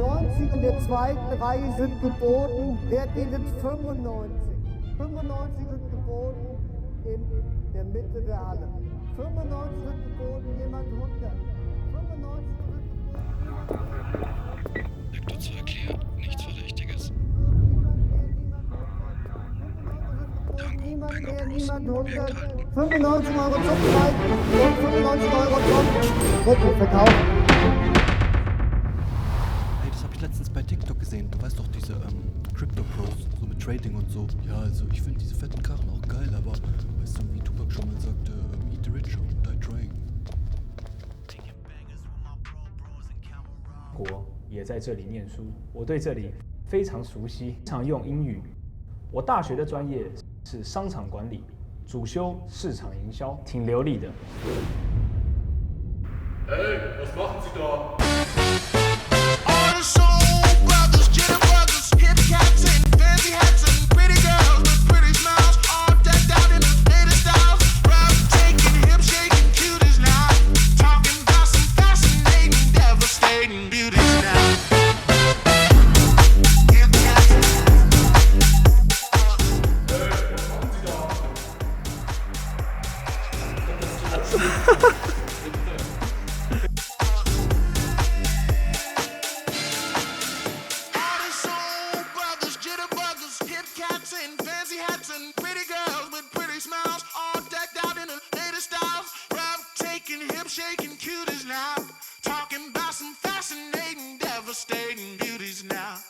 90 in der zweiten Reihe sind geboten. Wer bietet 95? 95 sind geboten in der Mitte der Halle. 95 sind geboten, jemand 100. 95 sind geboten. Sektor 2 clear, nichts Verdächtiges. Niemand mehr, niemand 100. 95 Euro Zupfzeit und 95 Euro Zupf. Bitte verkaufen. Hey, das habe ich letztens bei TikTok gesehen. Du weißt doch, diese Crypto Pros, so mit Trading und so. Ja, also ich finde diese fetten Karren auch geil, aber weißt du, wie Tupac schon mal sagte, eat the rich or die trying. 国也在这里念书，我对这里非常熟悉，常用英语。我大学的专业是商场管理，主修市场营销，挺流利的。Hey, was machen Sie da? Shaking cuties now, talking about some fascinating, devastating beauties now.